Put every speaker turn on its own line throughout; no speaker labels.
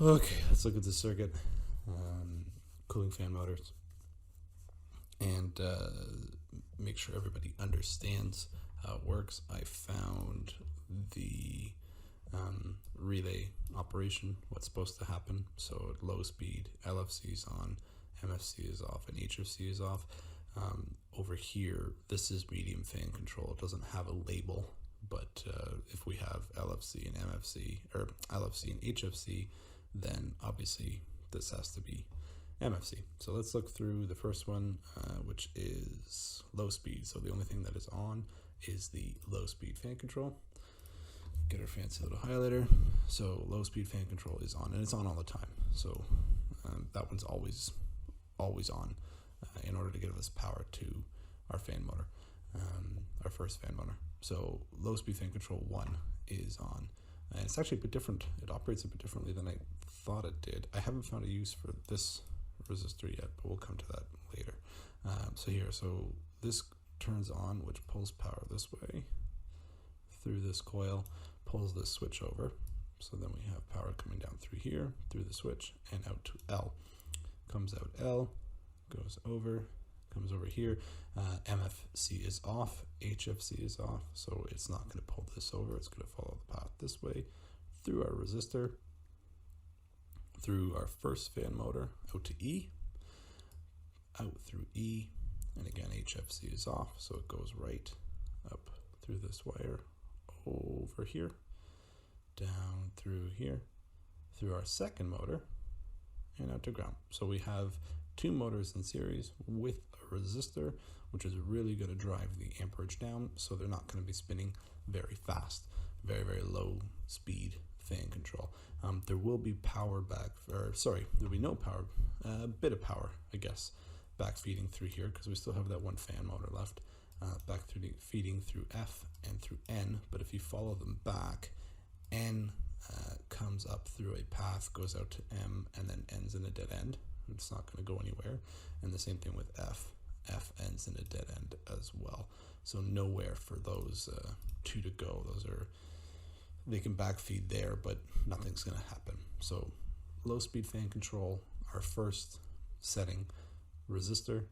Okay, let's look at the circuit. Cooling fan motors, and make sure everybody understands how it works. I found the relay operation, what's supposed to happen. So at low speed, LFC is on, MFC is off, and HFC is off. Over here, this is medium fan control. It doesn't have a label, but if we have LFC and MFC, or LFC and HFC, then obviously this has to be MFC. So let's look through the first one, which is low speed. So the only thing that is on is the low speed fan control. Get our fancy little highlighter. So low speed fan control is on, and it's on all the time. So that one's always on in order to give us power to our fan motor, our first fan motor. So low speed fan control 1 is on. And it's actually a bit different. It operates a bit differently than I thought it did. I haven't found a use for this resistor yet, but we'll come to that later. So this turns on, which pulls power this way through this coil, pulls this switch over. So then we have power coming down through here, through the switch, and out to L. Comes out L, goes over, comes over here. MFC is off, HFC is off, so it's not going to pull this over. It's going to follow the path this way through our resistor, through our first fan motor, out to E, out through E, and again HFC is off, so it goes right up through this wire, over here, down through here, through our second motor, and out to ground. So we have two motors in series with a resistor, which is really going to drive the amperage down, so they're not going to be spinning very fast, very, very low speed fan control. There will be power there'll be no power, a bit of power, I guess, back feeding through here, because we still have that one fan motor left, feeding through F and through N, but if you follow them back, N comes up through a path, goes out to M, and then ends in a dead end. It's not going to go anywhere. And the same thing with F. F ends in a dead end as well. So nowhere for those two to go. They can backfeed there, but nothing's going to happen. So low speed fan control, our first setting, resistor,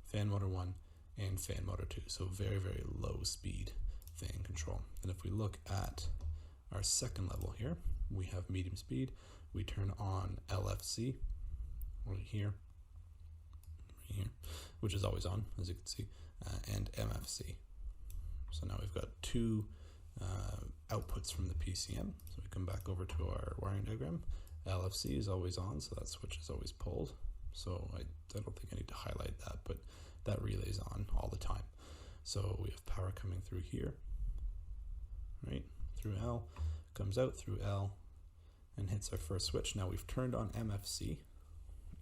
fan motor 1, and fan motor 2. So very, very low speed fan control. And if we look at our second level here, we have medium speed. We turn on LFC right here, which is always on, as you can see, and MFC. So now we've got two outputs from the PCM. So we come back over to our wiring diagram. LFC is always on, so that switch is always pulled. So I don't think I need to highlight that, but that relay is on all the time. So we have power coming through here, right, through L, comes out through L, and hits our first switch. Now we've turned on MFC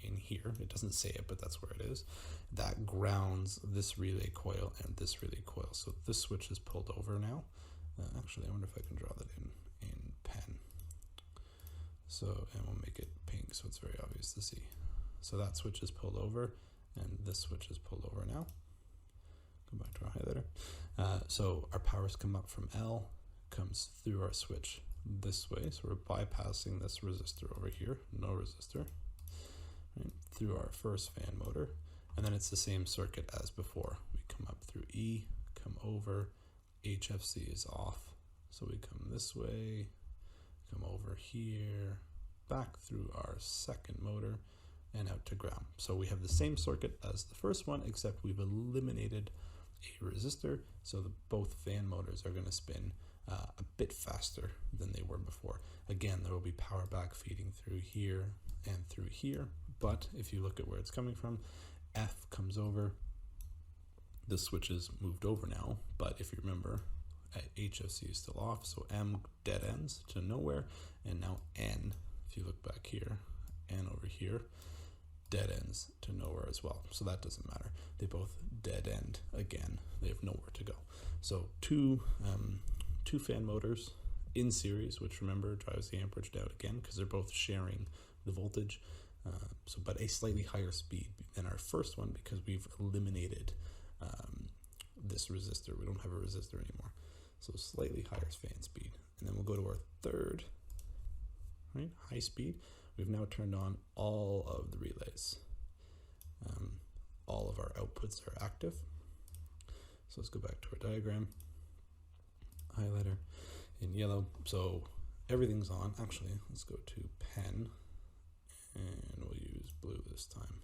in here. It doesn't say it, but that's where it is. That grounds this relay coil and this relay coil. So this switch is pulled over now. Actually, I wonder if I can draw that in pen. So, and we'll make it pink so it's very obvious to see. So that switch is pulled over, and this switch is pulled over now. Go back to our highlighter. So our powers come up from L, comes through our switch this way. So we're bypassing this resistor over here, no resistor, right, through our first fan motor. And then it's the same circuit as before. We come up through E, come over, HFC is off. So we come this way, come over here, back through our second motor, and out to ground. So we have the same circuit as the first one, except we've eliminated a resistor, so both fan motors are going to spin a bit faster than they were before. Again, there will be power back feeding through here and through here, but if you look at where it's coming from, F comes over, the switch is moved over now, but if you remember, HFC is still off, so M dead ends to nowhere, and now N, if you look back here, N over here, dead ends to nowhere as well. So that doesn't matter. They both dead end again. They have nowhere to go. So two fan motors in series, which remember drives the amperage down again because they're both sharing the voltage. But a slightly higher speed than our first one because we've eliminated this resistor. We don't have a resistor anymore. So slightly higher fan speed. And then we'll go to our third right? High speed. We've now turned on all of the relays. All of our outputs are active. So let's go back to our diagram. Highlighter in yellow. So everything's on. Actually, let's go to pen and we'll use blue this time.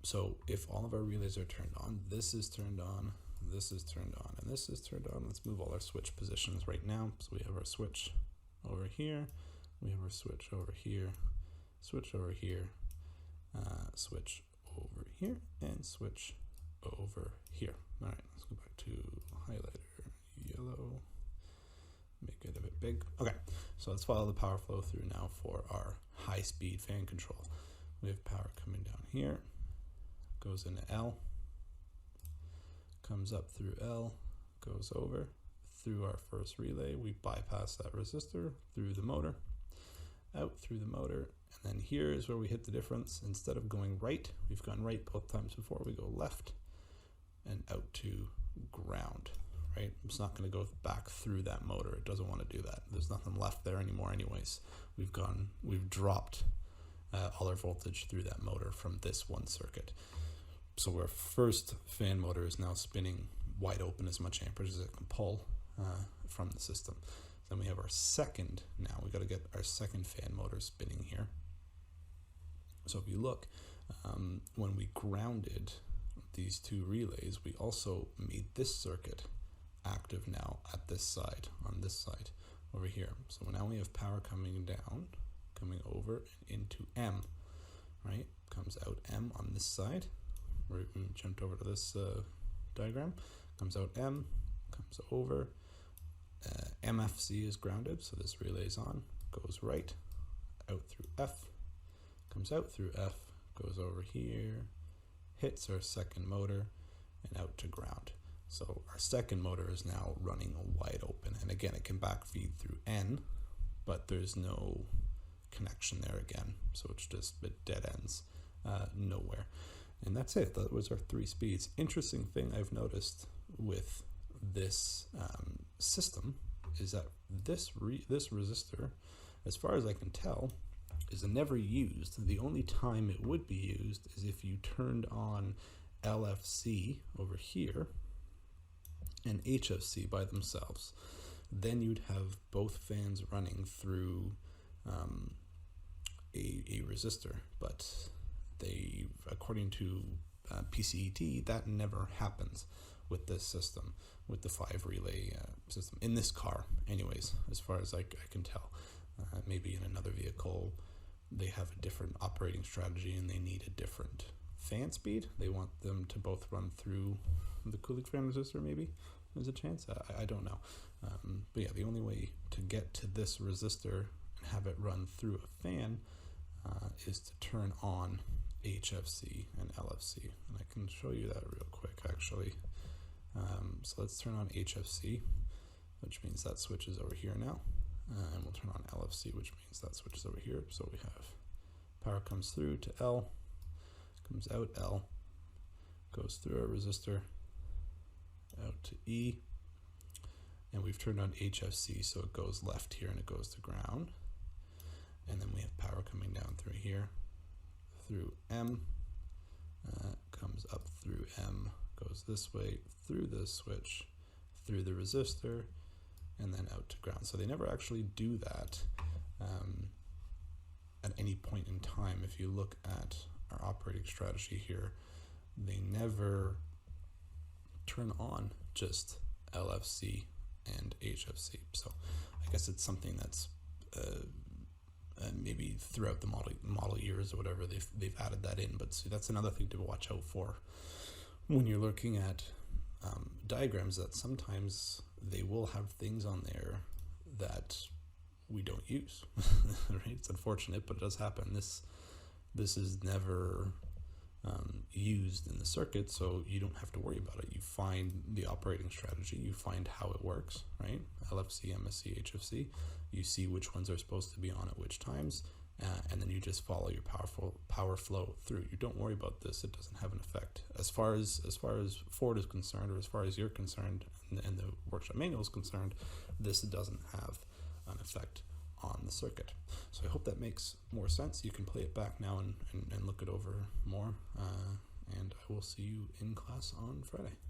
So if all of our relays are turned on, this is turned on, this is turned on, and this is turned on. Let's move all our switch positions right now. So we have our switch over here, we have our switch over here, switch over here, switch over here, and switch over here. All right, let's go back to highlighter yellow, make it a bit big. Okay, so let's follow the power flow through now for our high speed fan control. We have power coming down here, goes into L, comes up through L, goes over through our first relay. We bypass that resistor through the motor, out through the motor, and then here is where we hit the difference. Instead of going right, we've gone right both times before, we go left and out to ground, right? It's not going to go back through that motor. It doesn't want to do that. There's nothing left there anymore anyways. We've dropped all our voltage through that motor from this one circuit. So our first fan motor is now spinning wide open as much amperage as it can pull from the system. Then we have our second, now we got to get our second fan motor spinning here. So if you look, when we grounded these two relays, we also made this circuit active now at this side, on this side over here. So now we have power coming down, coming over into M, right? Comes out M on this side. We jumped over to this diagram. Comes out M, comes over. MFC is grounded, so this relay is on. Goes right, out through F, comes out through F, goes over here, hits our second motor, and out to ground. So our second motor is now running wide open, and again, it can backfeed through N, but there's no connection there again, so it's just, it dead ends nowhere. And that's it. That was our 3 speeds. Interesting thing I've noticed with this system is that this resistor, as far as I can tell, is never used. The only time it would be used is if you turned on LFC over here and HFC by themselves. Then you'd have both fans running through a resistor, but they, according to PCET, that never happens with this system, with the 5 relay system in this car anyways, as far as I can tell. Maybe in another vehicle they have a different operating strategy and they need a different fan speed. They want them to both run through the cooling fan resistor, maybe there's a chance. I don't know. But yeah, the only way to get to this resistor and have it run through a fan is to turn on HFC and LFC, and I can show you that real quick actually. So let's turn on HFC, which means that switch is over here now, and we'll turn on LFC, which means that switch is over here. So we have power comes through to L, comes out L, goes through our resistor, out to E, and we've turned on HFC, so it goes left here and it goes to ground. And then we have power coming down through here, through M, comes up through M, goes this way, through this switch, through the resistor, and then out to ground. So they never actually do that at any point in time. If you look at our operating strategy here, they never turn on just LFC and HFC. So I guess it's something that's maybe throughout the model years or whatever they've added that in. But see, that's another thing to watch out for when you're looking at diagrams, that sometimes they will have things on there that we don't use. Right? It's unfortunate, but it does happen. This is never used in the circuit, so you don't have to worry about it. You find the operating strategy, you find how it works, right? LFC, MSC, HFC. You see which ones are supposed to be on at which times, and then you just follow your power flow through. You don't worry about this; it doesn't have an effect. As far as Ford is concerned, or as far as you're concerned, and the workshop manual is concerned, this doesn't have an effect on the circuit. So I hope that makes more sense. You can play it back now and look it over more, and I will see you in class on Friday.